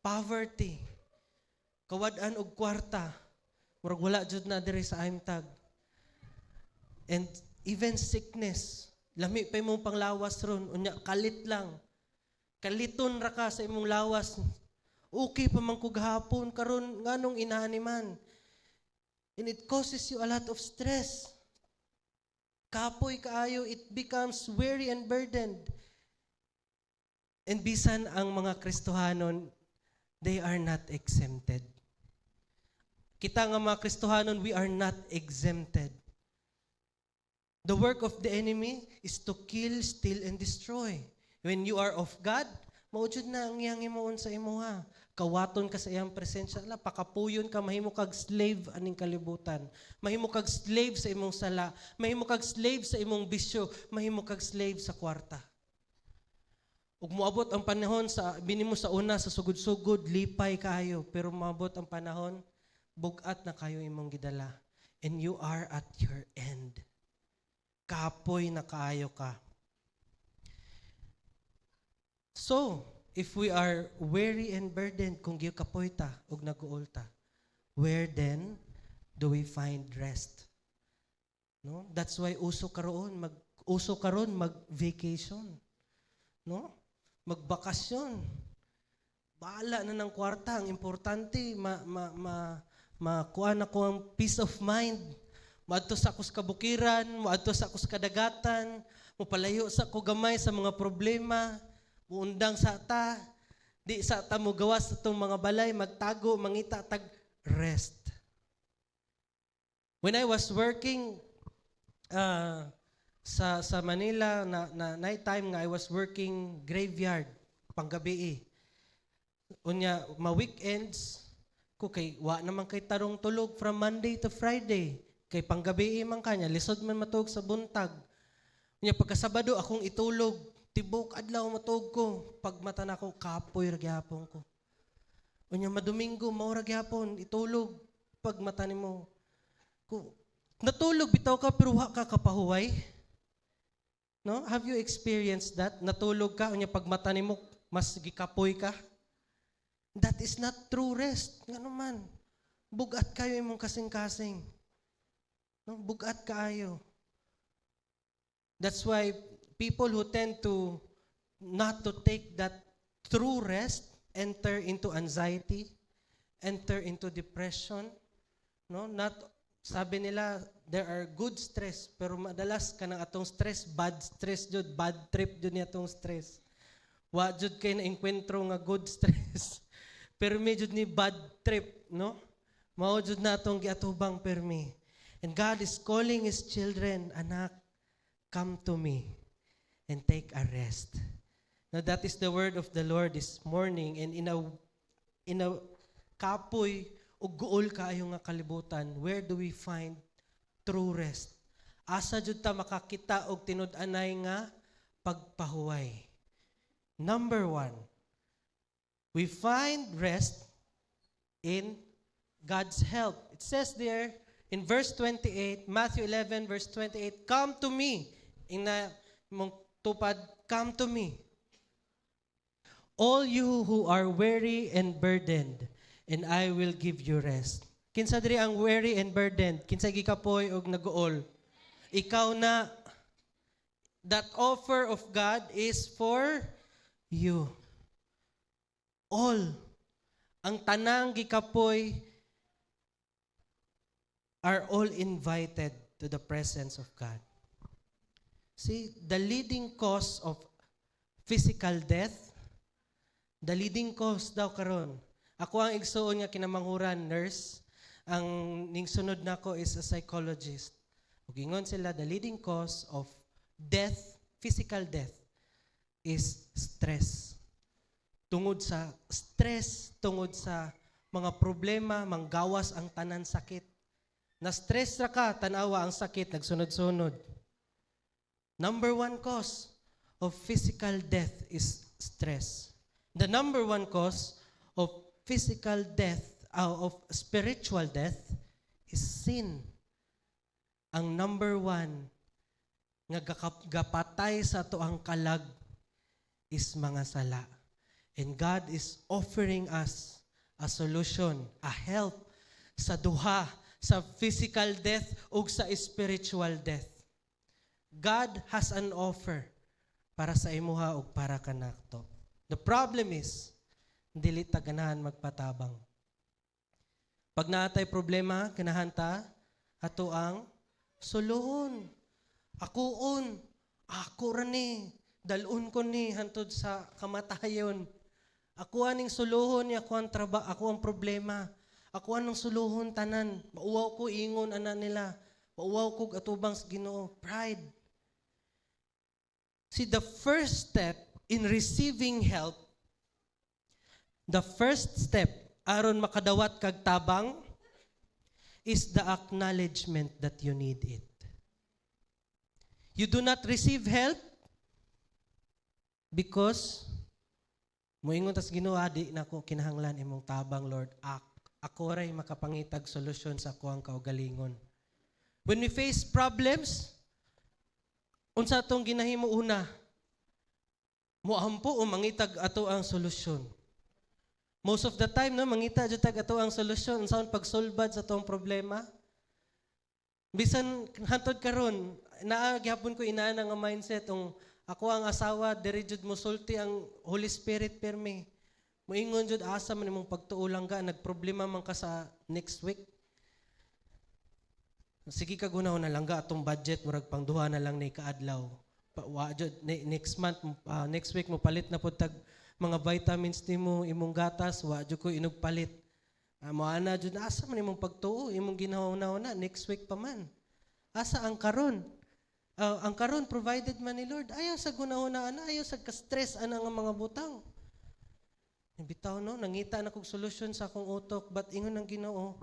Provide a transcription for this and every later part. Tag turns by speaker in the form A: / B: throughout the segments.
A: poverty, kawad-an og kwarta, murag wala jud na diri sa aimtag. And even sickness, lami pa imong panglawas ron, unya kalit lang. Kaliton ra ka sa imong lawas. Okay pa man kog hapon karon nganong inani man. And it causes you a lot of stress. Kapoy kaayo, it becomes weary and burdened. And bisan ang mga Kristohanon, they are not exempted. Kita nga mga Kristohanon, we are not exempted. The work of the enemy is to kill, steal, and destroy. When you are of God, maujud na ang iyang imuon sa imuha. Kawaton ka sa iyang presensya. Pakapuyon ka, mahimo kag slave aning kalibutan. Mahimo kag slave sa imong sala. Mahimo kag slave sa imong bisyo. Mahimo kag slave sa kwarta. Ug moabot ang panahon sa binimo sa una sa sugod-sugod, lipay kayo. Pero moabot ang panahon, bugat na kayo imong gidala. And you are at your end. Kapoy na kaayo ka. So, if we are weary and burdened, kung giyo kapoy ta, ug naguol ta, where then do we find rest? No? That's why uso karon mag-vacation. No? Magbakasyon. Bahala na ng kwarta. Ang importante, makuha na ko ang peace of mind. Maadto sa akos kabukiran, maadto sa akos kadagatan, mupalayo sa ko gamay sa mga problema, muundang sa ta, di sa ta mo gawas sa itong mga balay, magtago, mangita, tag rest. When I was working sa Manila, na night time nga, I was working graveyard, panggabi. Unya, ma-weekends, ko kay, wa naman kay tarong tulog from Monday to Friday. Kay panggabi man kanya, lisod man matug sa buntag. Unya, pagkasabado, akong itulog, tibok adlaw matug ko. Pag mata na ko, kapoy ragyapon ko. Unya, madomingo, maura gyapon, itulog. Pag mata ni mo, natulog bitaw ka pero wa ka kapahuway. No? Have you experienced that? Natulog ka, unya pag mata ni mo, mas gikapoy ka. That is not true rest. Nga naman, bugat kayo imong kasing-kasing. No? Bugat kaayo. That's why people who tend to not to take that true rest enter into anxiety, enter into depression. No? Not, sabi nila, there are good stress, pero madalas kanang atong stress, bad stress jud, bad trip jud ni atong stress. Wa jud kay na-enkwentro nga good stress. Pero medyo ni bad trip, no? Mao jud na atong giatubang permi. And God is calling His children, anak, come to me and take a rest. Now that is the word of the Lord this morning, and in a kapoy ug guol kaayo nga kalibutan, where do we find true rest? Asa jud ta makakita og tinud-anay nga pagpahuway? Number 1, we find rest in God's help. It says there in verse 28, Matthew 11 verse 28, come to me. Ina mong tupad, come to me. All you who are weary and burdened, and I will give you rest. Kinsa diri ang weary and burdened? Kinsa gikapoy og naguol? Ikaw na. That offer of God is for you. All. Ang tanang gikapoy are all invited to the presence of God. See, the leading cause of physical death, the leading cause daw karon. Ako ang igsuon nga kinamanghuran, nurse. Ang ning sunod nako is a psychologist. Ug ingon sila, the leading cause of death, physical death, is stress. Tungod sa stress, tungod sa mga problema, manggawas ang tanan sakit. Na-stress ra ka, tanawa ang sakit, nagsunod-sunod. Number 1 cause of physical death is stress. The number 1 cause of physical death, of spiritual death, is sin. Ang number 1 nga gapatay sa to ang kalag is mga sala. And God is offering us a solution, a help sa duha, sa physical death ug sa spiritual death. God has an offer para sa imuha ug para kanakto. The problem is, dili ta ganahan magpatabang. Pag naatay problema, kinahanta ato ang suluhon. Akuon, ako ra ni, dalun ko ni hantod sa kamatayon. Ako aning suluhon ni ako ang problema. Ako anong suluhon tanan. Mauwaw ko ingon ana nila. Mauwaw ko atubang sa Ginoo. Pride. See, the first step in receiving help, the first step aron makadawat kag tabang is the acknowledgement that you need it. You do not receive help because moingon tas Ginoo, di nako kinahanglan imong tabang, Lord. Ako ray makapangitag solusyon sa ako ang kaugalingon. When we face problems, unsa atong ginahimo una? Moampo o mangitag ato ang solusyon. Most of the time, no, mangita jud tag ato ang solusyon unsaon pagsolbad sa atong problema. Bisan hantod karon, naa gihapon ko inana nga mindset ong ako ang asawa, diri jud mosulti ang Holy Spirit permi. Moingon jud asa man imong pagtuulang ka, nagproblema man ka sa next week. Sige ka gunaw na lang ga atong budget murag pangduha na lang ni kaadlaw. Wa jud next month next week mo palit na pud tag mga vitamins nimo, imong gatas, wa jud ko inugpalit. Moana jud asa man imong pagtuo, imong ginahuna na next week pa man. Asa ang karon? Ang karon provided man ni Lord. Ayaw sa gunahuna ana, ayaw sa ka-stress ana nga mga butang. Bitaw no, nangita na kog solusyon sa akong utok, but ingon ng Ginoo,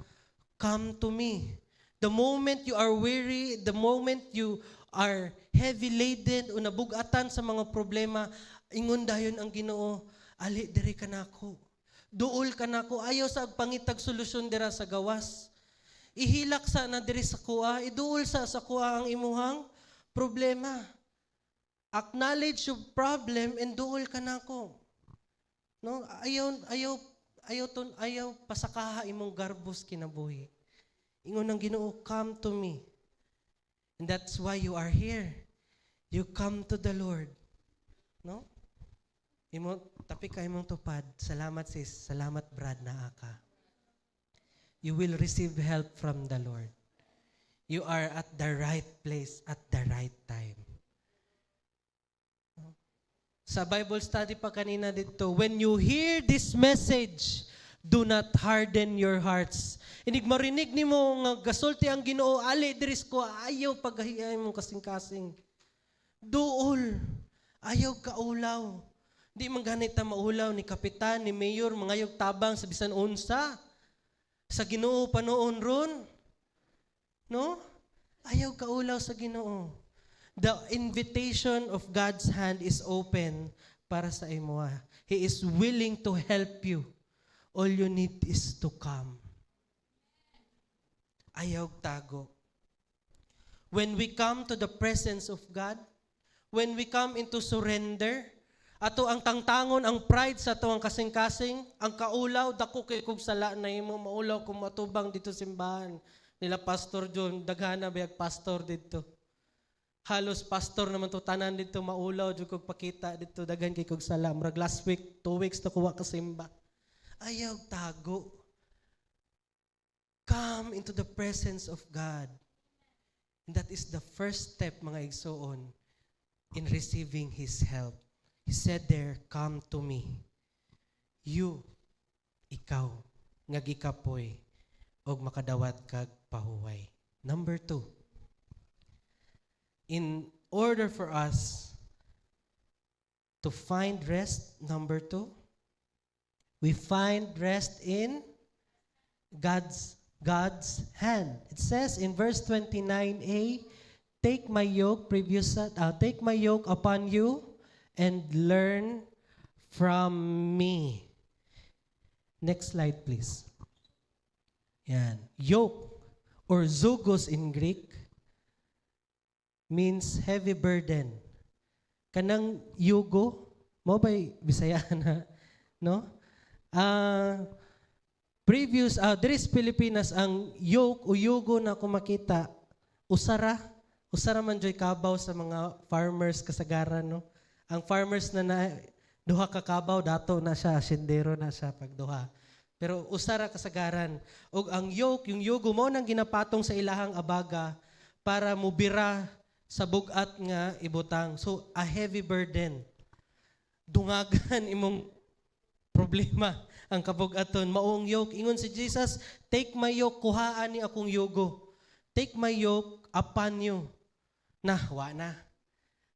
A: come to me. The moment you are weary, the moment you are heavy laden o nabugatan sa mga problema, ingon dayon ang Ginoo, ali diri ka nako. Duol ka nako, ayaw sa pangitag solusyon dira sa gawas. Ihilak sa na diri sa kuha, iduol sa kuha ang imuhang problema. Acknowledge your problem and duol ka nako. No, ayaw pasakaha imong garbos kinabuhi. Ingon ng Ginoo, come to me. And that's why you are here. You come to the Lord. No? Tapi ka imong tupad. Salamat sis, salamat Brad na aka. You will receive help from the Lord. You are at the right place at the right time. Sa Bible study pa kanina dito, when you hear this message, do not harden your hearts. Inig marinig nimo nga gasulti ang Ginoo, ali diris ko, ayaw pagahiyay mo kasing-kasing. Duol, ayaw kaulaw. Di man ganit ta maulaw ni kapitan, ni mayor, mangayog tabang sa bisan unsa. Sa Ginoo panoon ron. No? Ayaw kaulaw sa Ginoo. The invitation of God's hand is open para sa imo. He is willing to help you. All you need is to come. Ayaw tago. When we come to the presence of God, when we come into surrender, ato ang tangtangon, ang pride sa ato ang kasing-kasing, ang kaulaw, dako kay kog sala na imo, maulaw kung matubang dito simbahan. Nila Pastor John, daghana bayag pastor dito. Halos pastor naman to tanan dito maulaw jud kog pakita dito daghan kay kog salam. Murag last week, 2 weeks to kuha ka simba. Ayaw tago. Come into the presence of God. And that is the first step, mga igsoon, in receiving His help. He said there, come to me. You, ikaw, nga gikapoy, og makadawat kag pahuway. Number 2. In order for us to find rest, number 2, we find rest in God's hand. It says in verse 29a, take my yoke upon you and learn from me. Next slide, please. Yan. Yoke or zugos in Greek means heavy burden. Kanang yugo, mo ba'y Bisaya na? No? Ah, previous, diri sa Pilipinas, ang yoke o yugo na ako makita, usara. Usara man joy kabaw sa mga farmers kasagaran, no? Ang farmers na duha ka kabaw, dato na siya, sindero na siya pagduha. Pero usara kasagaran. O ang yoke, yung yugo mo nang ginapatong sa ilahang abaga para mubira sa bugat nga ibutang. So, a heavy burden. Dungagan imong problema ang kabugaton. Maong yoke. Ingon si Jesus, take my yoke, kuhaan ni akong yugo. Take my yoke upon you. Wa na.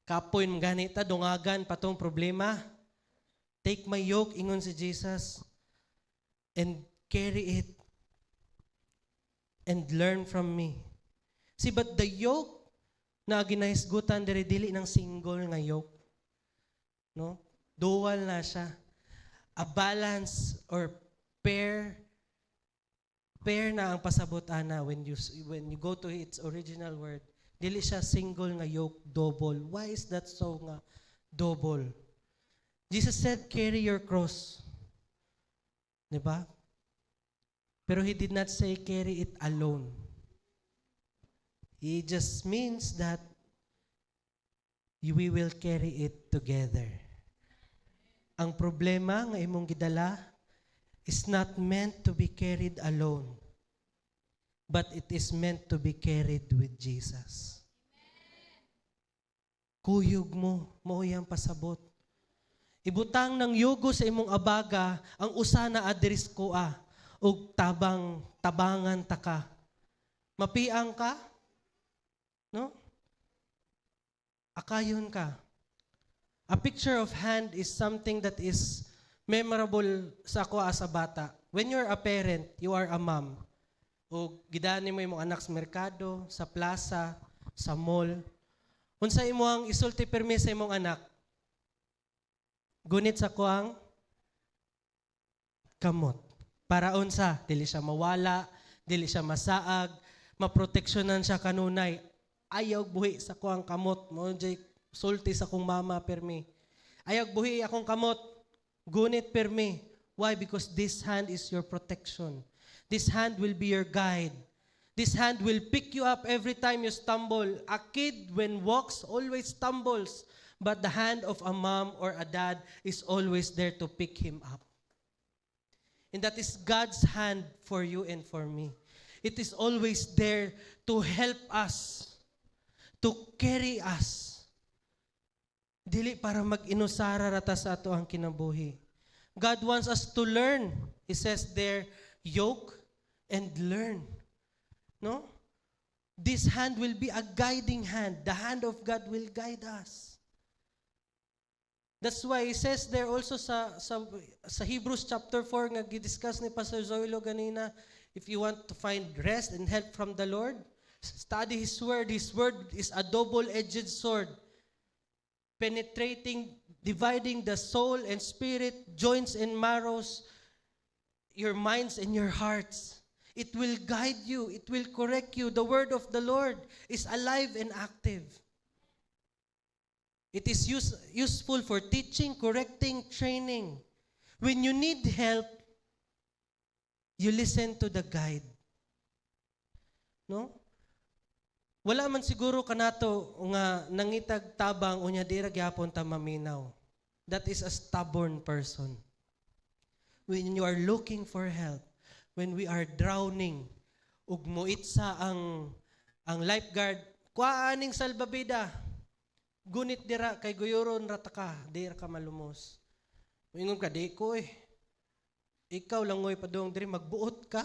A: Kapoy mong ganita, dungagan patong problema. Take my yoke, ingon si Jesus, and carry it and learn from me. See, but the yoke na ginahisgutan dili ng single nga yoke. No? Dual na siya. A balance or pair na ang pasabot ana when you go to its original word. Dili siya single nga yoke, double. Why is that so nga double? Jesus said, carry your cross. Diba? Pero he did not say carry it alone. He just means that we will carry it together. Ang problema nga imong gidala is not meant to be carried alone, but it is meant to be carried with Jesus. Kuyog mo, mao yang pasabot. Ibutang ng yugo sa imong abaga, ang usa na adres ko ug tabangan ta ka. Mapiang ka? No? Akayon ka. A picture of hand is something that is memorable sa ako as a bata. When you're a parent, you are a mom. O gidani mo imong anak sa merkado, sa plaza, sa mall. Unsa imong isulti permi sa imong anak? Gunit sa kuang kamot. Para unsa, dili siya mawala, dili siya masaag, maproteksyonan siya kanunay. Ayaw buhi sa kuang kamot. Mo jay sulti sa kong mama permi. Ayaw buhi akong kamot. Gunit permi. Why? Because this hand is your protection. This hand will be your guide. This hand will pick you up every time you stumble. A kid when walks always stumbles. But the hand of a mom or a dad is always there to pick him up. And that is God's hand for you and for me. It is always there to help us, to carry us. Dili para mag-inusara rata sa ato ang kinabuhi. God wants us to learn. He says there, yoke and learn. No? This hand will be a guiding hand. The hand of God will guide us. That's why he says there also sa Hebrews chapter 4 nga gidiscuss ni Pastor Zoilo ganina, if you want to find rest and help from the Lord, study His Word. His Word is a double-edged sword, penetrating, dividing the soul and spirit, joints and marrows, your minds and your hearts. It will guide you. It will correct you. The Word of the Lord is alive and active. It is useful for teaching, correcting, training. When you need help, you listen to the guide. No? Wala man siguro kanato nga nangitag tabang unya dira gyapon ta maminaw. That is a stubborn person. When you are looking for help, when we are drowning, ug muitsa ang lifeguard, kuaaning salbabida. Gunit dira kay guyoron rata ka, dira ka malumos. Moingon ka di ko Ikaw lang ngoy padong diri magbuot ka.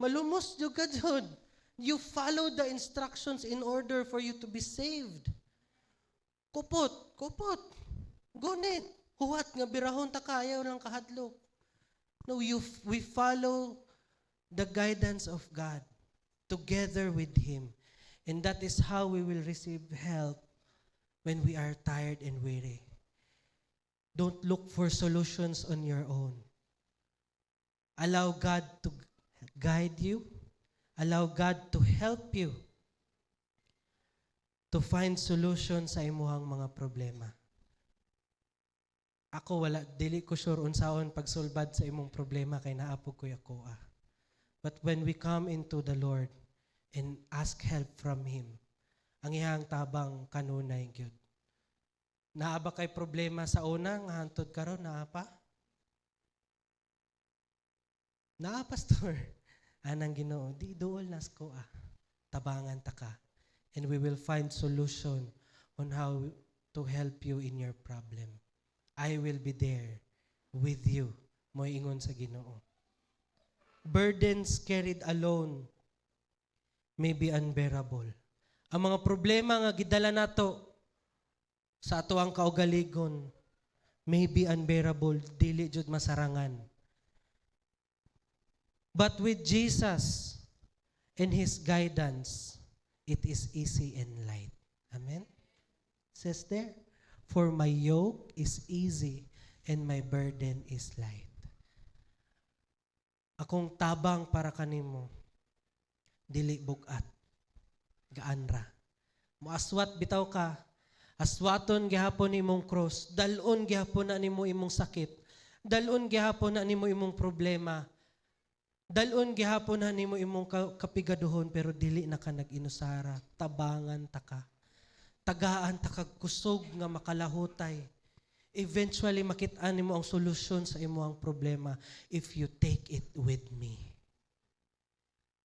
A: Malumos jud ka jud. You follow the instructions in order for you to be saved. Kupot. Gunit. Huwat nga birahon ta kayaw lang kahadlok. No, we follow the guidance of God together with Him. And that is how we will receive help when we are tired and weary. Don't look for solutions on your own. Allow God to guide you. Allow God to help you to find solutions sa imuhang mga problema. Ako wala, dili ko sure unsaon pagsulbad sa imong problema kay naapog ko ako. But when we come into the Lord and ask help from Him, ang iyang tabang kanunay gyud. Naa ba kay problema sa una nga hantod karon naa pa? Naa pastor. Anang Ginoo, di duol nas ko tabangan ta ka. And we will find solution on how to help you in your problem. I will be there with you. Mo'y ingon sa Ginoo. Burdens carried alone may be unbearable. Ang mga problema nga gidala nato sa ato ang kaugaligon may be unbearable, dili jud masarangan. But with Jesus and His guidance, it is easy and light. Amen? Says there, for my yoke is easy and my burden is light. Akong tabang para kanimo, dili bugat, gaan ra. Muaswat bitaw ka, aswaton gihapon imong cross, dalon gihapon na nimo imong sakit, dalon gihapon na nimo imong problema, dalon gihapon na nimo imong kapigaduhon, pero dili na ka nag-inusara, tabangan ta ka. Tagaan ta kag kusog nga makalahutay. Eventually makit-an nimo ang solusyon sa imong problema if you take it with me.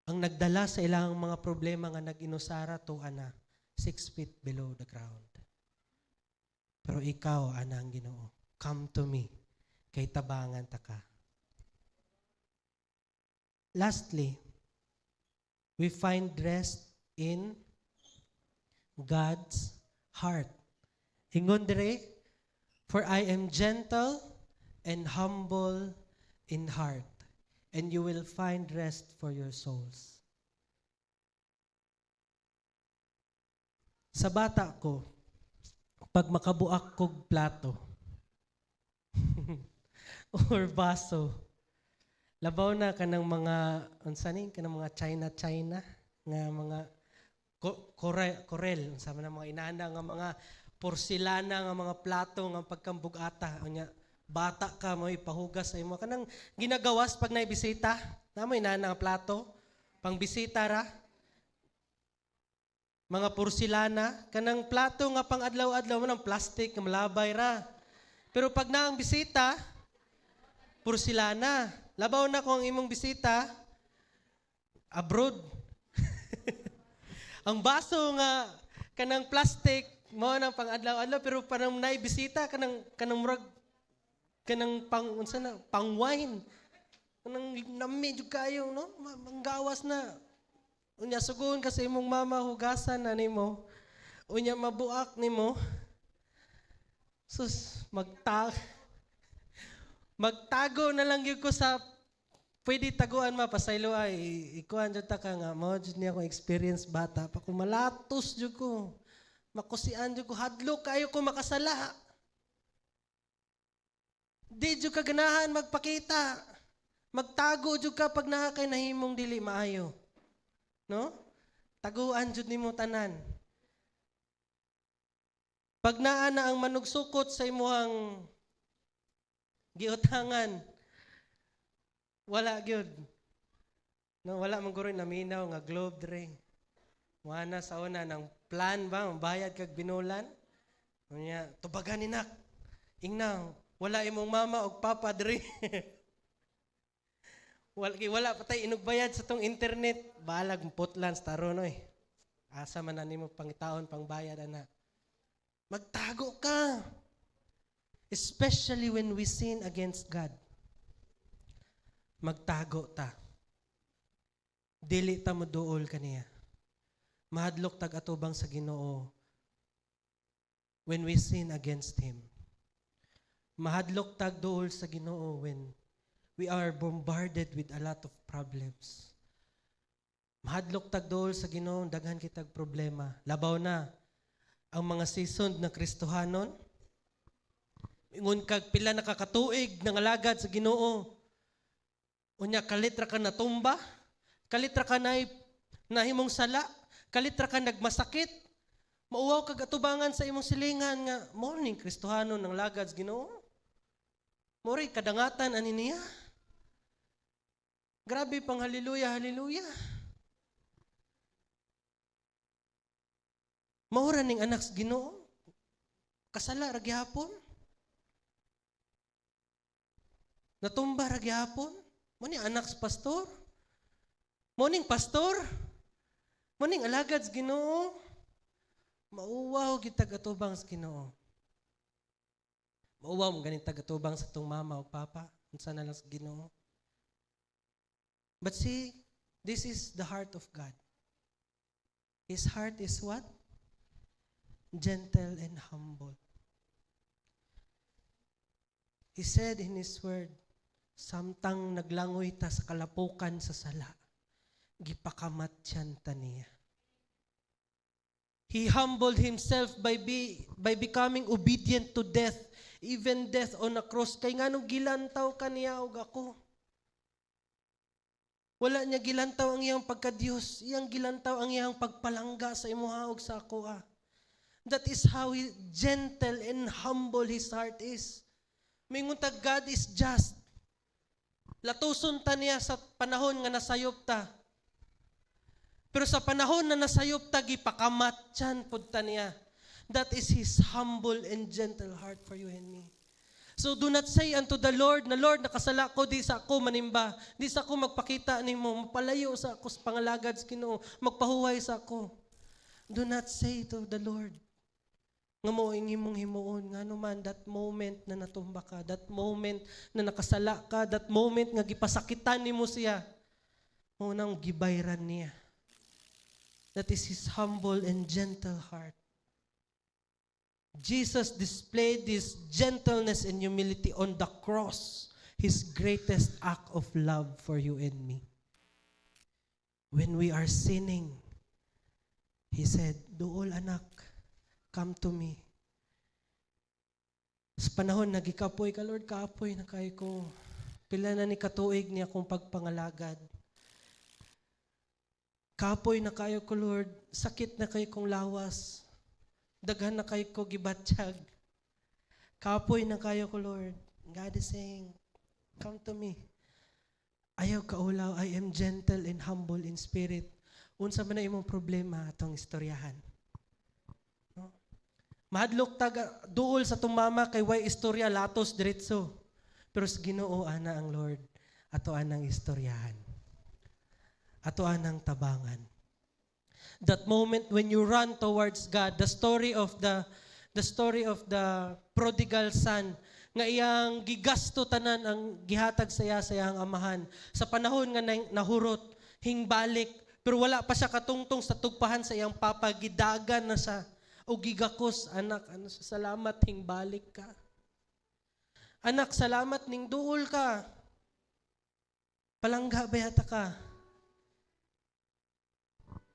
A: Ang nagdala sa ilang mga problema nga nag-inusara to 6 feet below the ground. Pero ikaw ang Ginoo, come to me kay tabangan ta ka. Lastly, we find rest in God's heart. Ingon dire, for I am gentle and humble in heart, and you will find rest for your souls. Sa bata ko, pag makabuak kog plato or baso, labaw na kanang mga unsaning kanang mga China nga mga korel sama na mga inana nga mga porselana nga mga plato nga pagkambugata unya bata ka mo ipahugas sa imo kanang ginagawas pag naibisita namo inana nga plato pang bisita ra mga porselana kanang plato nga pang adlaw-adlaw man ang plastic nga malabay ra pero pag naang bisita porselana labaw na kung imong bisita abroad. Ang baso nga kanang plastic mo nang pang-adlaw-adlaw pero parang naibisita kanang murag kanang pang wine. Kanang nami jud kayo no? Manggawas na. Unya sugon ka sa imong mama hugasan na nimo. Unya mabuak nimo. Sus magtago na lang gyud ko sa pwede taguan pasaylo ay ikuan jud ta ka nga mao jud niya akong experience bata pa ko malatos jud ko makusian jud ko hadlok kayo ko makasala di jud ka ganahan magpakita magtago jud ka pag naa kay nahimong dili maayo no taguan jud nimo tanan pag naa na ang manugsukot sa imuhang giutangan wala gyud. No, wala man guro naminaw nga globe dre. Wala sa una ng plan ba bayad kag binulan. Unya tubagan ni nak. Ingnaw, wala imong mama og papa dre. wala patay inugbayad sa tong internet. Balag putlan sa taron oy. Asa man na nimo pangitaon pangbayad ana. Magtago ka. Especially when we sin against God. Magtago ta. Dili ta mo duol kaniya. Mahadlok tag atubang sa Ginoo when we sin against Him. Mahadlok tag duol sa Ginoo when we are bombarded with a lot of problems. Mahadlok tag duol sa Ginoo daghan kitag problema. Labaw na ang mga season na Kristohanon. Ingon kag pila nakakatuig nang alagad sa Ginoo. Unya kalitra ka natumba, kalitra ka nahimong sala, kalitra ka nagmasakit, mauwaw kag atubangan sa imong silingan nga morning Kristohanon ng lagad sa Ginoo. Moray kadangatan ani niya. Grabe pang haleluya, haleluya. Maura ning anak sa Ginoo. Kasala ra gyapon. Natumba ra gyapon. Mo ni anak sa pastor. Mo ning pastor. Mo ning alagad sa Ginoo. Mauwaw gid tagatubang sa Ginoo. Mauwaw mo ganing tagatubang sa tong mama o papa. Unsa na lang sa Ginoo. But see, this is the heart of God. His heart is what? Gentle and humble. He said in His word, samtang naglangoy ta sa kalapukan sa sala, gipakamatyan ta niya. He humbled Himself by becoming obedient to death, even death on a cross. Kay nganong gilantaw kaniya og ako. Wala niya gilantaw ang iyang pagka-Diyos. Iyang gilantaw ang iyang pagpalangga sa imuha og sa ako. That is how gentle and humble His heart is. Minguntag God is just. Latuson ta niya sa panahon nga nasayop ta. Pero sa panahon na nasayop ta, gipakamatyan pod ta niya. That is His humble and gentle heart for you and me. So do not say unto the Lord, na Lord, nakasala ko, di sa ako manimba. Di sa ako magpakita nimo, mapalayo sa ako sa pangalagad sa Ginoo, magpahuway sa ako. Do not say to the Lord, nga mo ang imong himuon, nga naman that moment na natumba ka, that moment na nakasala ka, that moment nga gipasakitan nimo siya, mo nang gibayran niya. That is His humble and gentle heart. Jesus displayed this gentleness and humility on the cross, His greatest act of love for you and me. When we are sinning, He said, "Duol anak, come to me." Sa panahon nagikapoy ka, Lord, kaapoy na kayo ko. Pila na ni katuig niya kung pagpangalagad. Kaapoy na kayo ko, Lord. Sakit na kayo kong lawas. Daghan na kayo ko gibatsyag. Kaapoy na kayo ko, Lord. God is saying, come to me. Ayaw kaulaw, I am gentle and humble in spirit. Unsa man na imong problema atong istoryahan. No? Mahadlok taga duol sa tumama kay way istorya latos diretso. Pero sa Ginoo ana ang Lord, ato anang istoryahan. Ato anang tabangan. That moment when you run towards God, the story of the prodigal son, nga iyang gigasto tanan ang gihatag sa iyang amahan. Sa panahon nga nahurot, hingbalik, pero wala pa siya katungtong sa tugpahan sa iyang papa, gidagan na siya, o gigakos, anak, salamat, hingbalik ka. Anak, salamat, ning duol ka. Palangga bayata ka.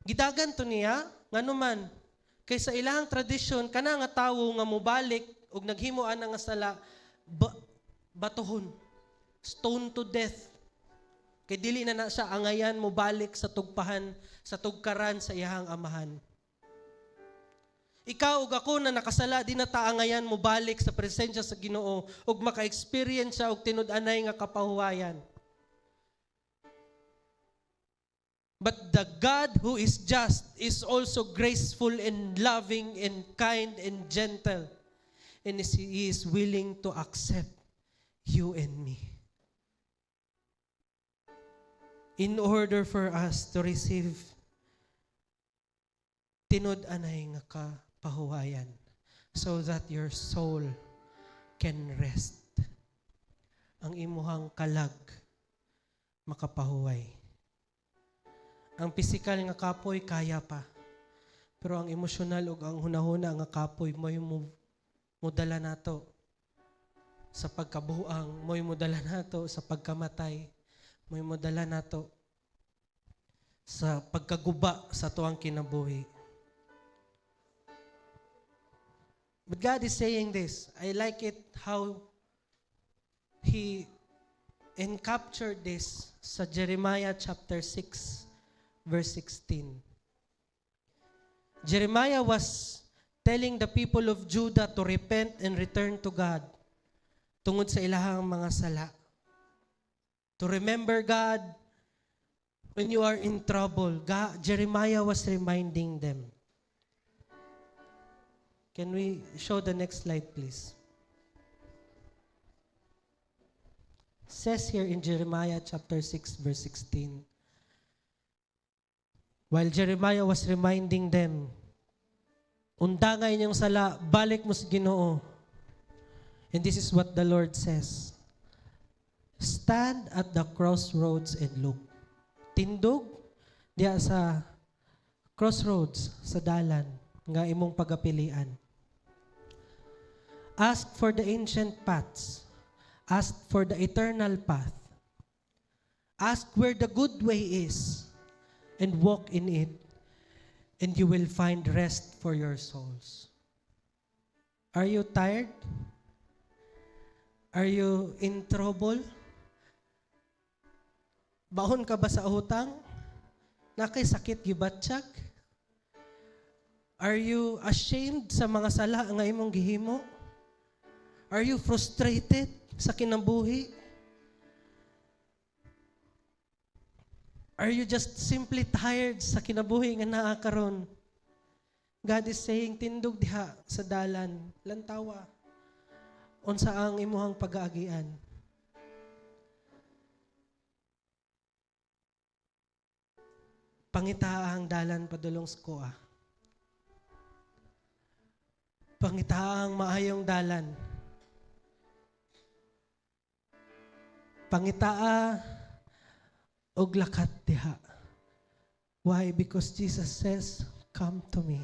A: Gidagan to niya, nganuman, kay sa ilang tradisyon, kana nga tawo nga mubalik, og naghimo ana nga sala, batuhon, stone to death. Kay dili na siya angayan mo balik sa tugpahan, sa tugkaran sa iyang amahan. Ikaw ug ako na nakasala, di na ta angayan mo balik sa presensya sa Ginoo ug maka-experience siya og tinud-anay nga kapahuwayan. But the God who is just is also graceful and loving and kind and gentle. And He is willing to accept you and me. In order for us to receive tinud-anay nga kapahuwayan so that your soul can rest. Ang imuhang kalag makapahuway. Ang pisikal nga kapoy kaya pa. Pero ang emosyonal ug ang hunahuna nga kapoy mo dala nato sa pagkabuang, mo dala nato sa pagkamatay, mo dala nato sa pagkaguba sa tuang kinabuhi. But God is saying this. I like it how He encaptured this sa Jeremiah chapter 6, verse 16. Jeremiah was telling the people of Judah to repent and return to God, tungod sa ilahang mga sala. To remember God when you are in trouble. Jeremiah was reminding them. Can we show the next slide, please? It says here in Jeremiah chapter 6, verse 16, while Jeremiah was reminding them, undangay niyong sala, balik mo sa Ginoo. And this is what the Lord says. Stand at the crossroads and look. Tindog diya sa crossroads, sa dalan, nga imong pagapilian. Ask for the ancient paths. Ask for the eternal path. Ask where the good way is and walk in it, and you will find rest for your souls. Are you tired? Are you in trouble? Bahon ka ba sa utang? Nakisakit gibatsyag? Are you ashamed sa mga sala nga imong gihimo? Are you frustrated sa kinabuhi? Are you just simply tired sa kinabuhi nga naa karon? God is saying, tindog diha sa dalan, lantawa. Unsa ang imuhang pag-aagian? Pangitaa ang dalan padulong sa kuha. Pangitaa ang maayong dalan. Pangitaa og lakat diha. Why? Because Jesus says, come to me.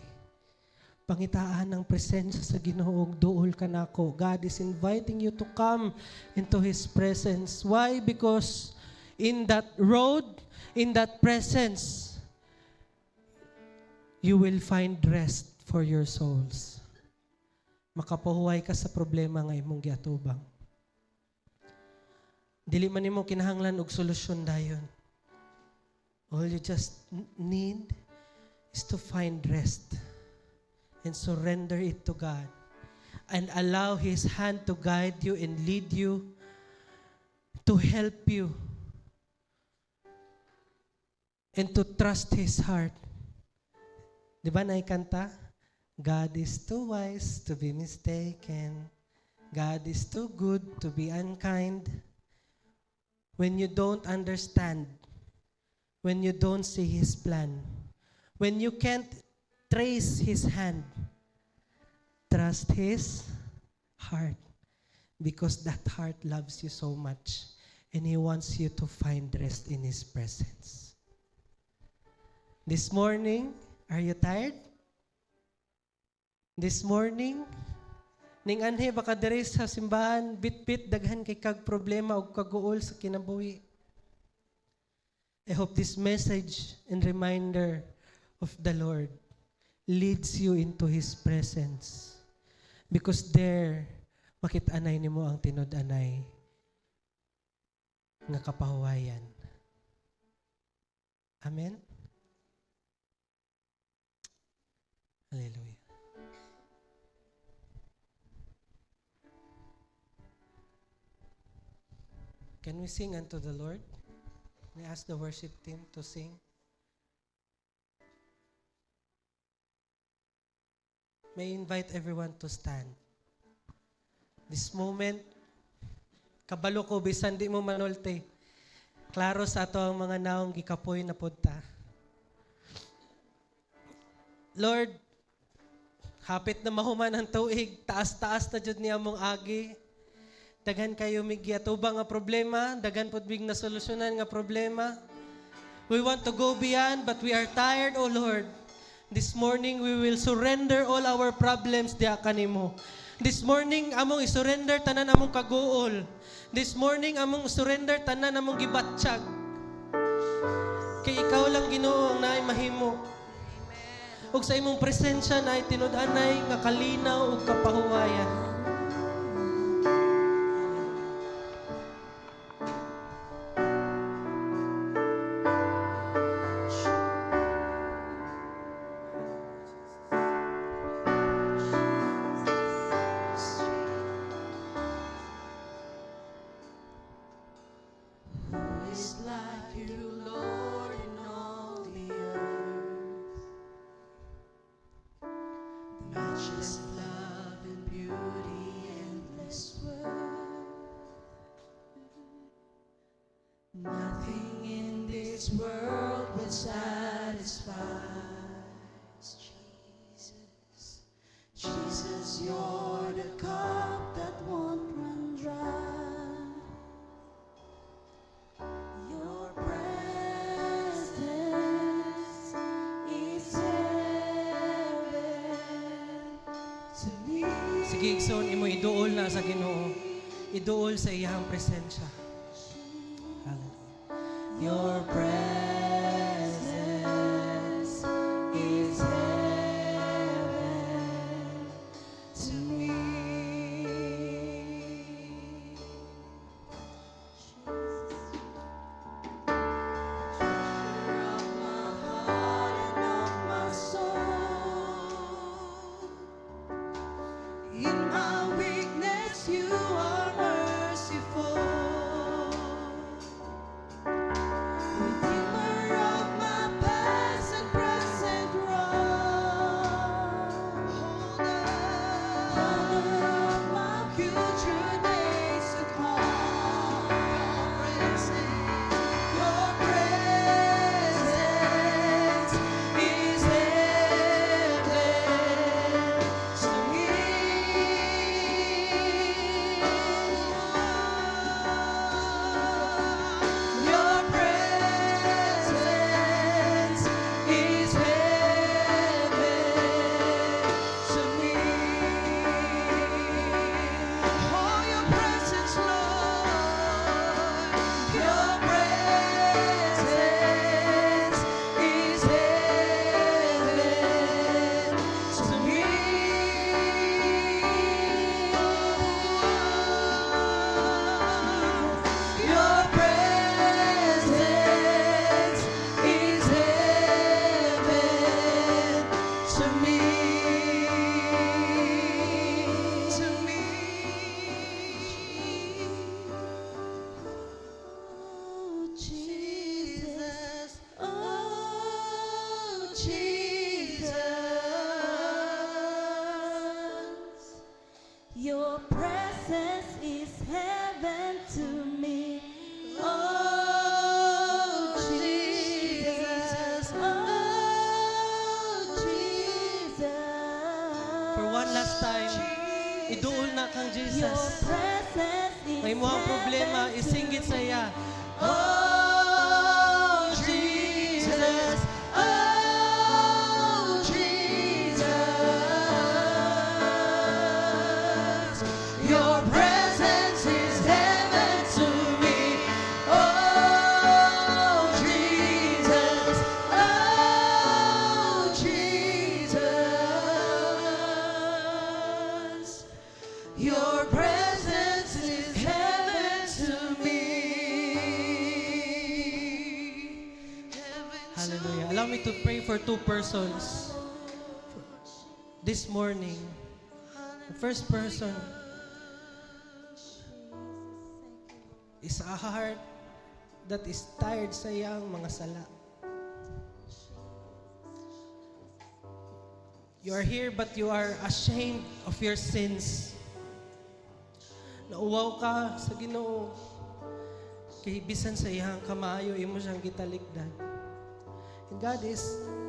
A: Pangitaan ang presensya sa Ginoo og duol ka nako. God is inviting you to come into His presence. Why? Because in that road, in that presence, you will find rest for your souls. Makapahuway ka sa problema nga imong giatubang. Dili man nimo kinahanglan og solusyon dayon. All you just need is to find rest and surrender it to God and allow His hand to guide you and lead you, to help you, and to trust His heart. Di ba naikanta? God is too wise to be mistaken. God is too good to be unkind. When you don't understand, when you don't see His plan, when you can't trace His hand, trust His heart, because that heart loves you so much and He wants you to find rest in His presence. This morning, are you tired? This morning, ning anhe baka diri sa simbahan, bit-bit daghan kay kag problema o kaguol sa kinabuhi. I hope this message and reminder of the Lord leads you into His presence. Because there, makit-anay nimo ang tinud-anay nga kapahuwayan. Amen? Hallelujah. Can we sing unto the Lord? We ask the worship team to sing. May I invite everyone to stand. This moment, kabalo ko, bisan di mo manulte. Klaro sa ato ang mga naong gikapoy na punta. Lord, hapit na mahuman ang tuig, taas-taas na jud niya mong agi. Daghan kayo migyatubang nga problema, daghan pud big na solusyonan nga problema. We want to go beyond, but we are tired, O Lord. This morning, we will surrender all our problems diha kanimo. This morning, among isurrender tanan among kaguol. This morning, among surrender tanan among gibatsyag. Kay ikaw lang Ginoo ang naay mahimo. Ug sa imong presensya naay tinud-anay nga kalinaw ug kapahuwayan.
B: Nothing in this world will satisfy. Jesus, Jesus, you're the cup that won't run dry. Your presence is heaven to me.
A: Sige, igsoon imo iduol na sa Ginoo. Iduol sa iyang presensya. Hallelujah.
B: Your presence is heaven to me. Treasure of my heart and of my soul. In my weakness, you are merciful. Redeemer of my past and present wrong. Holder of my future days to come. Your presence is heaven to me. Your presence is heaven to me. Oh, your presence, Lord. Your presence is heaven to me. Your presence is heaven to me. To me. Oh, Jesus. Oh, Jesus. Your presence is heaven to me. Oh, Jesus. Oh, Jesus.
A: For one last time, iduol na kang
B: Your
A: Jesus.
B: presence is
A: May mga problema,
B: heaven to
A: isinggit sa iya.
B: Oh, Jesus. Oh, Jesus. Your presence is heaven to me. Oh, Jesus. Oh, Jesus. Your presence is heaven to me.
A: Hallelujah. Allow me to pray for two persons this morning. The first person is a heart that is tired sa iyang mga sala. You are here but you are ashamed of your sins. Nauwaw ka sa Ginoo. Kay bisan sa iyang kamayo, imo siyang gitalikdan. And God is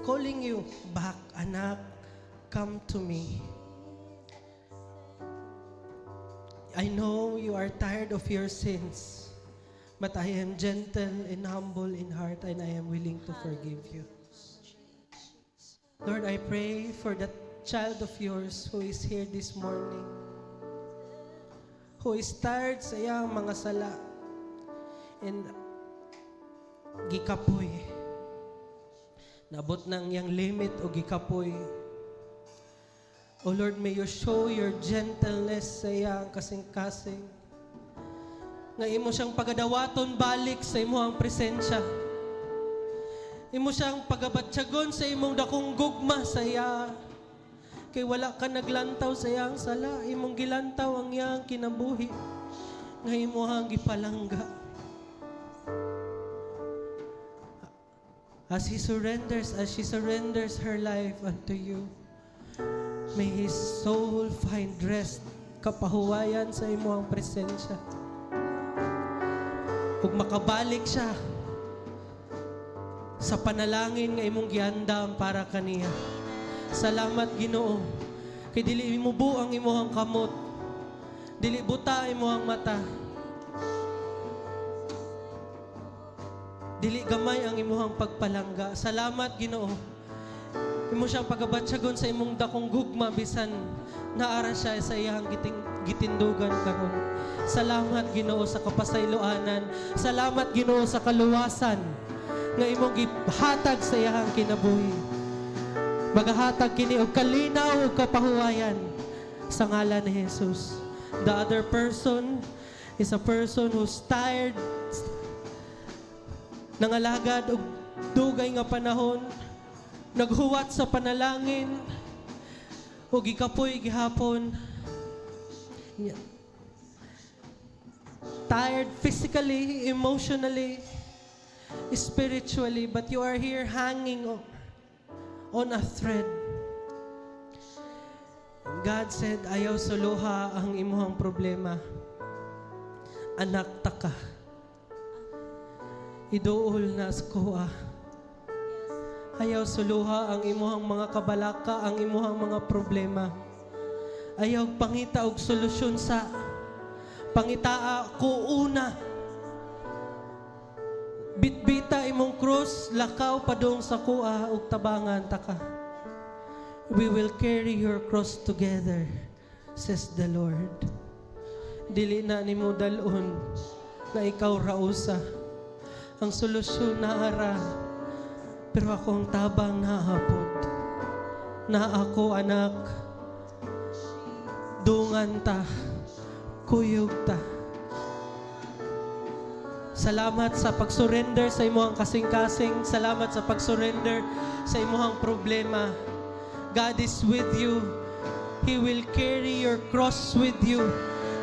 A: calling you back, anak, come to me. I know you are tired of your sins, but I am gentle and humble in heart, and I am willing to forgive you. Lord, I pray for that child of yours who is here this morning, who is tired sa iyang mga sala and gikapoy. Nabot ng iyang limit o gikapoy. O Lord, may you show your gentleness sa iyang kasing-kasing. Nga imo siyang pagadawaton balik sa imo ang presensya. Imo siyang pagabatsyagon sa imong dakong gugma sa iya. Kay wala ka naglantaw sa iyang sala, imong gilantaw ang iyang kinabuhi. Nga imo ang gipalangga. As she surrenders her life unto you, may his soul find rest, kapahuwayan sa imo ang presensya. ug makabalik siya sa panalangin nga imong gihandam para kaniya. Salamat Ginoo. Kay dili mo buang imong kamot. Dili buta imong mata. Dili gamay ang imong pagpalangga. Salamat Ginoo. Imo siyang pagabatsyagon sa imong dakong gugma bisan naara siya sa iyang gitindugan karon. Salamat Ginoo sa kapasayloanan. Salamat Ginoo sa kaluwasan nga imong gihatag sa iyang kinabuhi. Magahatag kini og kalinaw ug kapahuwayan sa ngalan ni Jesus. The other person is a person who's tired, nangalagad og dugay nga panahon, naghuwat sa panalangin ug gikapoy gihapon. Tired physically, emotionally, spiritually, but you are here hanging on a thread. God said, ayaw suluha ang imuhang problema. Anak taka. Iduol na sa kuha. Ayaw suluha ang imuhang mga kabalaka, ang imuhang mga problema. Ayaw pangita og solusyon sa pangitaa ko una. Bitbita imong krus, lakaw padung sa kuha ug tabangan taka. We will carry your cross together, says the Lord. Dili na nimo dalon na ikaw rausa. Ang solusyon na ara, pero akong tabang nahapod. Na ako anak, dungan ta, kuyog ta. Salamat sa pag-surrender sa imong kasing-kasing. Salamat sa pag-surrender sa imong problema. God is with you. He will carry your cross with you.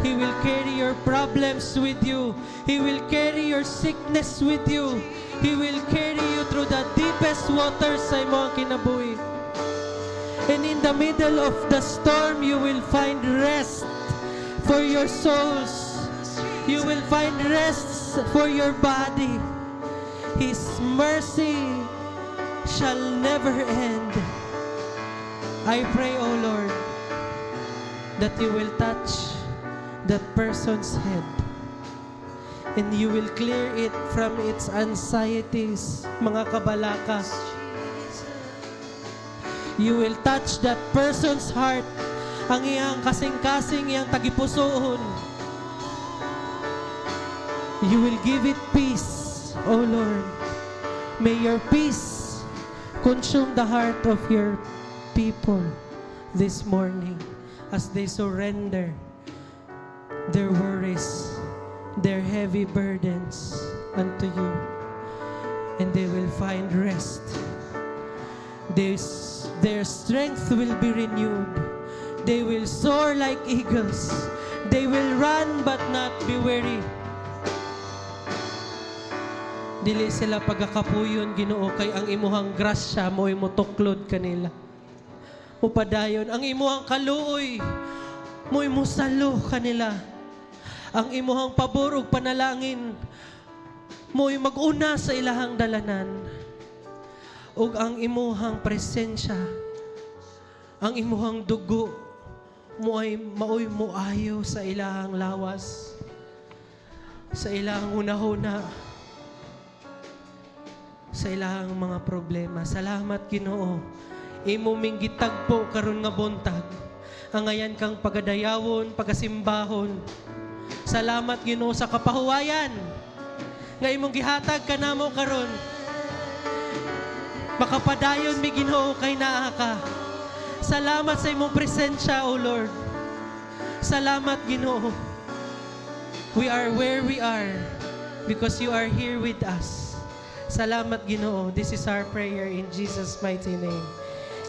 A: He will carry your problems with you. He will carry your sickness with you. He will carry you through the deepest waters sa imong kinabuhi. And in the middle of the storm, you will find rest for your souls. You will find rest for your body. His mercy shall never end. I pray, O Lord, that you will touch that person's head and you will clear it from its anxieties, mga kabalaka. You will touch that person's heart, ang iyang kasing-kasing, iyang tagipusoon. You will give it peace, O Lord. May your peace consume the heart of your people this morning as they surrender their worries, their heavy burdens unto you, and they will find rest. Their strength will be renewed. They will soar like eagles. They will run but not be weary. Dili sila pagakapuyon, Ginoo, kay ang imuhang grasya mo'y mutuklod kanila. Upadayon, ang imuhang kaluoy mo'y musalo kanila. Ang imuhang pabor ug panalangin mo'y mag-una sa ilahang dalanan. Ug ang imuhang presensya, ang imuhang dugo mo'y muayo sa ilahang lawas, sa ilahang hunahuna, sa ilahang mga problema. Salamat, Ginoo. Imo ming gitagpo karon nga buntag. Angayan kang pagadayawon, pagasimbahon. Salamat, Ginoo, sa kapahuwayan nga imong gihatag kanamo karon. Makapadayon mi, Ginoo, kay naa ka. Salamat sa imong presensya, O Lord. Salamat, Ginoo. We are where we are because you are here with us. Salamat, Ginoo. This is our prayer in Jesus' mighty name.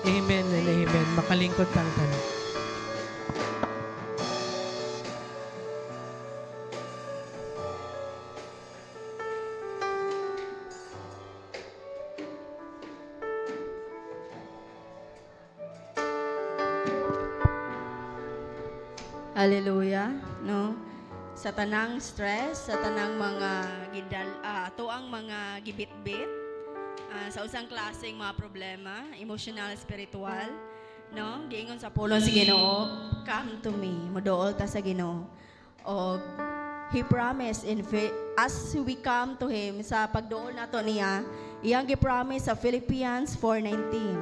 A: Amen and amen. Makalingkod kang tanan.
C: Hallelujah, no? sa tanang stress, sa tanang mga tuang mga gibit-bit, sa usang klaseng mga problema, emotional, spiritual, no? Giingon sa pulong si Ginoo, come to me, moduol ta sa Ginoo. O He promised as we come to Him sa pagduol nato niya, iyang gi-promise sa Philippians 4:19.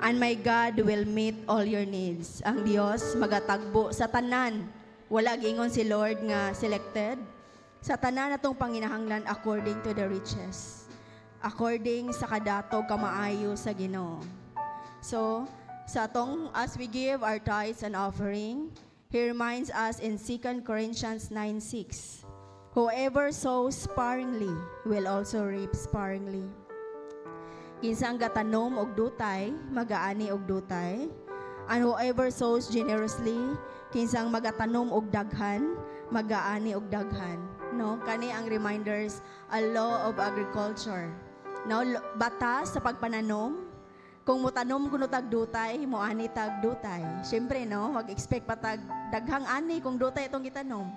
C: And my God will meet all your needs. Ang Dios magatagbo sa tanan. Wala giingon si Lord nga selected. Sa tanan natong panginahanglan according to the riches. According sa kadato kamaayo sa Ginoo. So, sa atong as we give our tithes and offering, He reminds us in 2 Corinthians 9:6, whoever sows sparingly will also reap sparingly. Kinsang gatanom og dutay, magaani og dutay. And whoever sows generously, kinsang magatanom og daghan, magaani og daghan. No, kani ang reminders, a law of agriculture. No, batas sa pagpananom. Kung mutanom kuno tag dutay, moani tag dutay. Syempre no, mag-expect pa tag daghang ani kung dutay itong gitanom.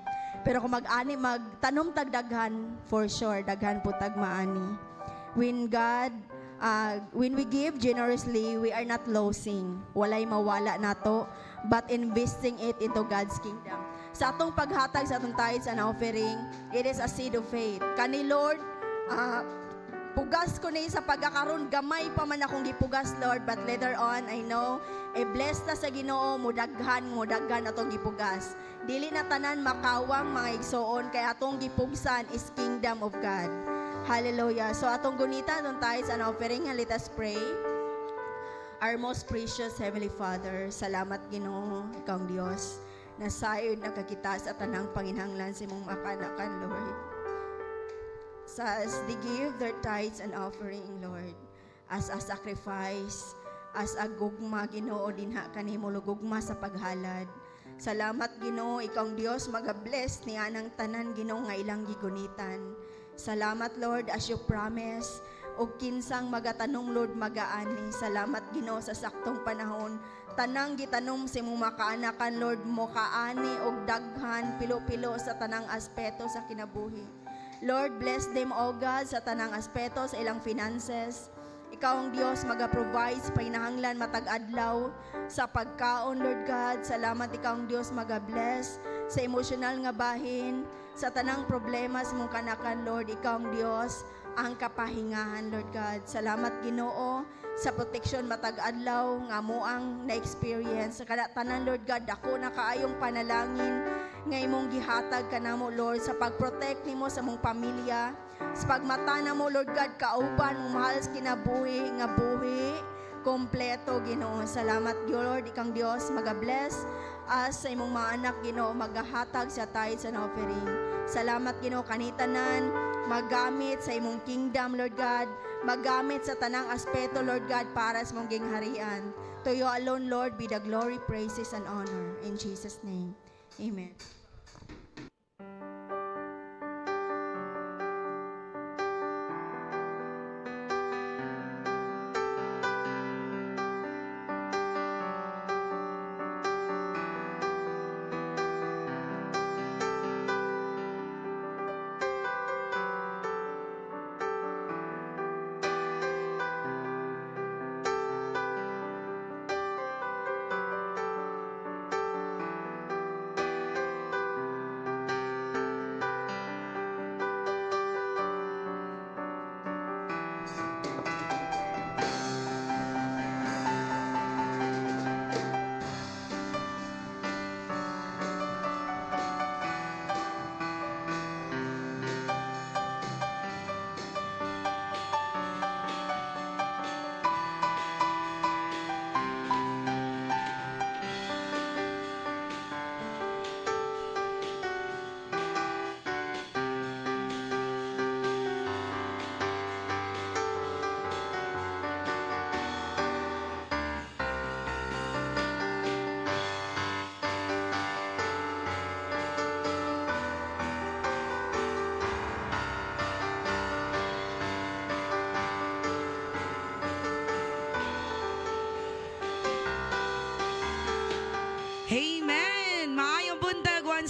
C: Pero kung magtanom tag daghan, for sure daghan po tag maani. When we give generously, we are not losing. Walay mawala nato, but investing it into God's kingdom. Sa atong paghatag sa atong tithes and offering, it is a seed of faith. Kani Lord, pugas ko ni sa pagkakaroon, gamay pa man akong gipugas, Lord, but later on, I know, blessed na sa Ginoo, mudaghan atong gipugas. Dili na tanan makawang mga igsoon, kaya atong gipugsan is kingdom of God. Hallelujah. So atong gunita, atong tithes and offering, and let us pray. Our most precious Heavenly Father, salamat Ginoo, ikaw ang Diyos, na sayod nakakita sa tanang panginahanglan sa imong makanakan, Lord. As they give their tithes and offering, Lord, as a sacrifice, as a gugma, Ginoo, dinha kanimo gugma sa paghalad. Salamat, Ginoo, ikaw ang Diyos, mag-bless niya ng tanan, Ginoo, nga ilang gigunitan. Salamat, Lord, as you promise, o kinsang magatanong, Lord, magaani. Salamat, Ginoo, sa saktong panahon. Tanang gitanom si mong makaanakan, Lord, mo kaani og daghan, pilo-pilo sa tanang aspeto sa kinabuhi. Lord, bless them, O God, sa tanang aspeto sa ilang finances. Ikaw ang Diyos, mag-provide sa pahinahanglan matag-adlaw sa pagkaon, Lord God. Salamat, ikaw ang Diyos, mag-bless sa emosyonal nga bahin, sa tanang problema sa mong kanakan, Lord. Ikaw ang Diyos, ang kapahingahan, Lord God. Salamat, Ginoo, sa protection matag-adlaw nga mo ang na-experience. Sa tanan, Lord God, ako na kaayong panalangin nga imong gihatag kanamo, Lord, sa pag-protect nimo sa mong pamilya, sa pagmata na mo, Lord God, kauban mo mahal sa kinabuhi nga buhi kompleto, Ginoo. Salamat, Lord, ikang Dios, mag-bless as sa imong mga anak, Ginoo, maghahatag sa tithes and offering. Salamat, Ginoo, kanitanan magamit sa imong kingdom, Lord God, magamit sa tanang aspeto, Lord God, para sa mong gingharian. To you alone, Lord, be the glory, praises, and honor. In Jesus' name, amen.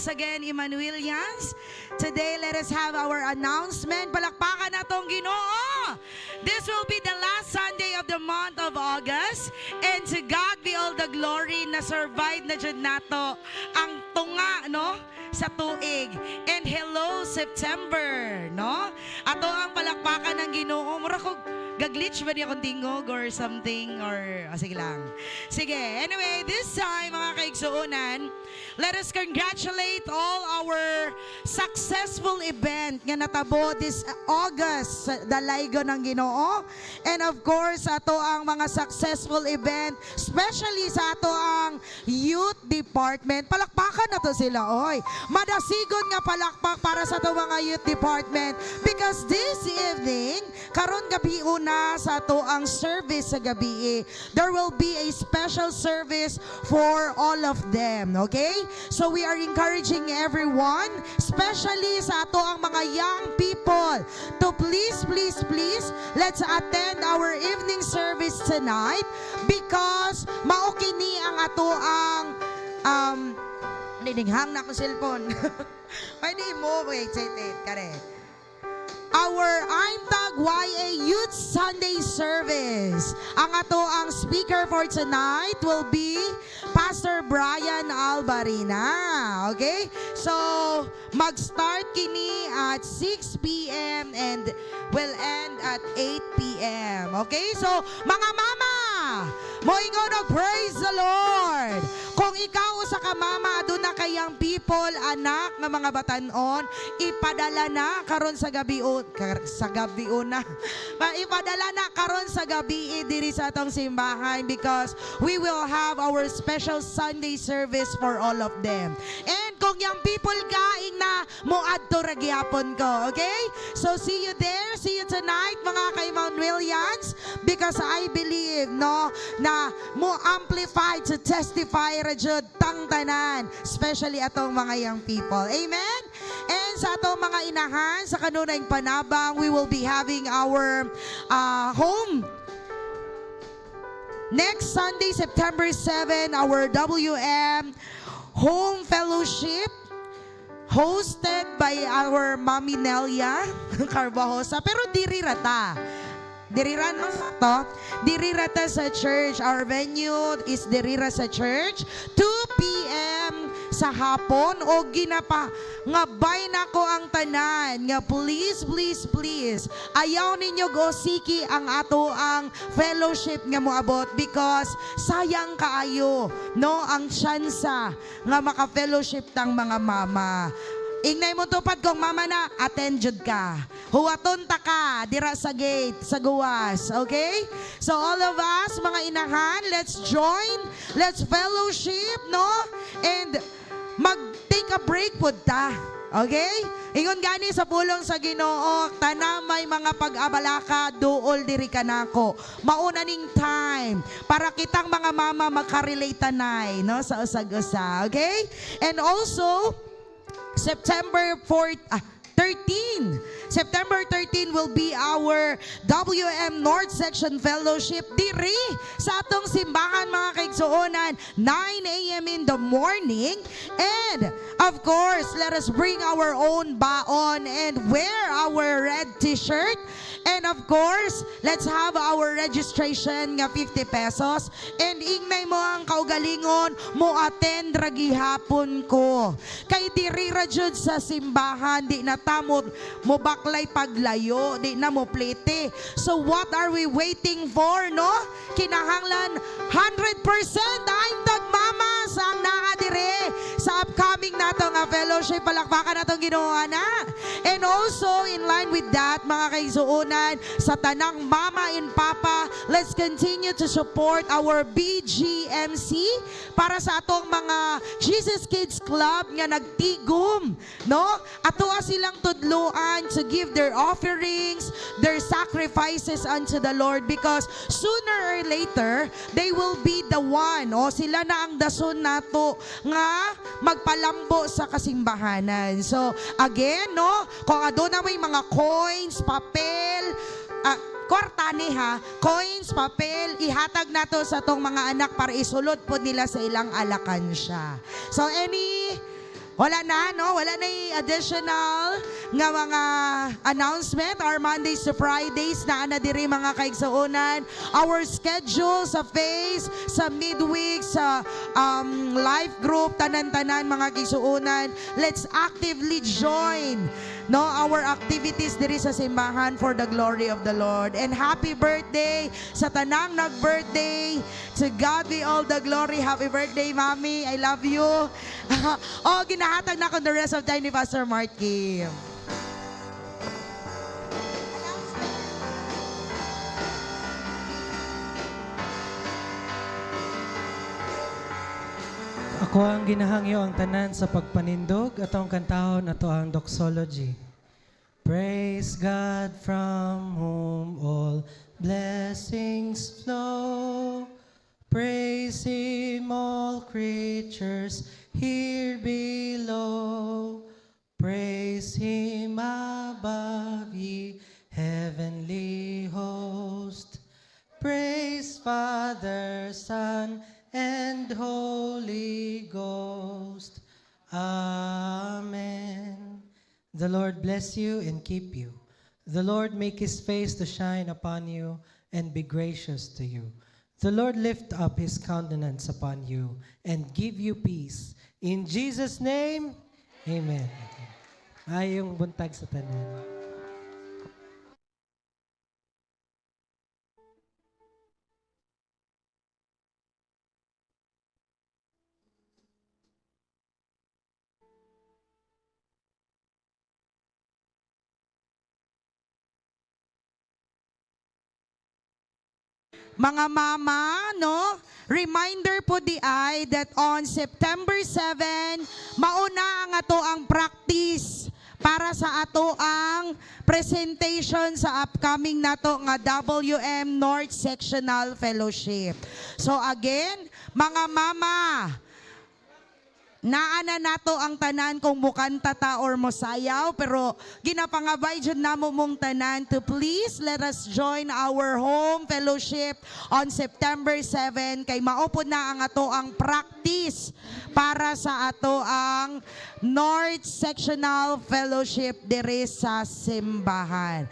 B: again, Emmanuelians. Today, let us have our announcement. Palakpakan na tong Ginoo. This will be the last Sunday of the month of August. And to God be all the glory na survive na dyan nato ang tunga, no? Sa tuig. And hello, September, no? Ato ang palakpakan ng Ginoo. Mura ko gaglitch ba niya kung tingog or something or sige lang. Sige, anyway, this time mga kaigsuunan, let us congratulate all our successful event nga natabo this August sa Dalaygo ng Ginoo. And of course, ato ang mga successful event, especially sa ato ang youth department. Palakpakan na to sila, oy. Madasigon nga palakpak para sa ato mga youth department because this evening, karon gabi una sa ato ang service sa gabi. There will be a special service for all of them, okay? So we are encouraging everyone, especially sa ato ang mga young people, to please, let's attend our evening service tonight because maokini ang ato ang nininghang na ko cellphone. Pwede mo, wait, kare. Our Aimtag YA Youth Sunday Service. Ang ato ang speaker for tonight will be Pastor Brian Albarina. Okay? So, mag-start kini at 6 p.m. and will end at 8 p.m. Okay? So, mga mama, moingon og praise the Lord. Kung ikaw sa ka mama, adun na kayang people, anak nga mga batanon, ipadala na karon sa gabi na. Ipadala na karon sa gabi diri sa atong simbahan because we will have our special Sunday service for all of them. And kung yung people kaing na mo adto ra gihapon ko, okay? So see you there, see you tonight mga ka-Emmanuelians because I believe no na mo amplify to testify ra jud tang tanan, especially atong mga young people. Amen. And sa atong mga inahan sa kanunay panabang, we will be having our home next Sunday, September 7, our WM Home Fellowship hosted by our Mami Nelia Carbajosa. Pero diri rata. Diri rata sa church. Our venue is diri ra sa church. 2 p.m. sa hapon o ginapa nga bay nako ang tanan nga please ayaw ninyo gosiki ang ato ang fellowship nga moabot because sayang kaayo no ang tsansa nga maka-fellowship tang mga mama. Ingnay mo tupad kung mama na, attend jud ka. Huwaton ta ka, dira sa gate, sa guwas. Okay? So all of us, mga inahan, let's join, let's fellowship, no? And mag-take a break po ta. Okay? Ingon gani sa pulong sa Ginoo, tanamay mga pag-abala ka, duol diri ka nako. Mauna ning time para kitang mga mama magka-relate tanay, no? Sa usag-usa. Okay? And also, September 13 will be our WM North Section Fellowship diri sa atong simbahan mga kaigsuonan 9 a.m. in the morning. And of course, let us bring our own baon and wear our red t-shirt. And of course, let's have our registration nga 50 pesos. And ingnay mo ang kaugalingon, mo attend ra gihapon ko. Kay diri ra jud sa simbahan, di na tamo mo baklay paglayo, di na mo plete. So what are we waiting for, no? Kinahanglan 100% I'm tagmama sa ang naa dire sa upcoming nato nga fellowship. Palakpakan natong Ginoo na. And also in line with that, mga kaigsuonan, sa tanang mama and papa, let's continue to support our BGMC para sa atong mga Jesus Kids Club nga nagtigom, no? Atoa silang tudloan to give their offerings, their sacrifices unto the Lord because sooner or later, they will be the one, o sila na ang dason nato nga magpalambo sa kasimbahanan. So, again, no? Kung aduna may mga coins, papel, kwartani ha, coins, papel, ihatag nato sa tong mga anak para isulod po nila sa ilang alakansya. So any Wala na, no? Wala na yung additional nga mga announcement. Our Mondays to Fridays na diri mga kaigsuonan. Our schedule sa Face, sa midweek, sa life group, tanan-tanan mga kaigsuonan. Let's actively join no our activities diri sa simbahan for the glory of the Lord. And happy birthday sa tanang nag-birthday. To God be all the glory. Happy birthday, Mami. I love you. Ginahatag na ko the rest of time ni Pastor Mark Kim.
A: Ako ang ginahangyo ang tanan sa pagpanindog at ang kantahon ato ang doxology. Praise God from whom all blessings flow. Praise Him all creatures here below. Praise Him above ye heavenly host. Praise Father, Son, and Holy Ghost. Amen. The Lord bless you and keep you. The Lord make His face to shine upon you and be gracious to you. The Lord lift up His countenance upon you and give you peace. In Jesus' name, Amen. Ayong buntag sa tanan.
B: Mga mama, no? Reminder po di ay that on September 7, mauna ang ato ang practice para sa ato ang presentation sa upcoming nato nga WM North Sectional Fellowship. So again, mga mama, naana nato ang tanan kung mukanta ta or mosayaw, pero ginapangabay jud namo mong tanan to please let us join our home fellowship on September 7 kay maupod na ang ato ang practice para sa ato ang North Sectional Fellowship diri sa simbahan.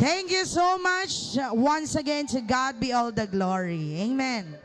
B: Thank you so much. Once again, to God be all the glory. Amen.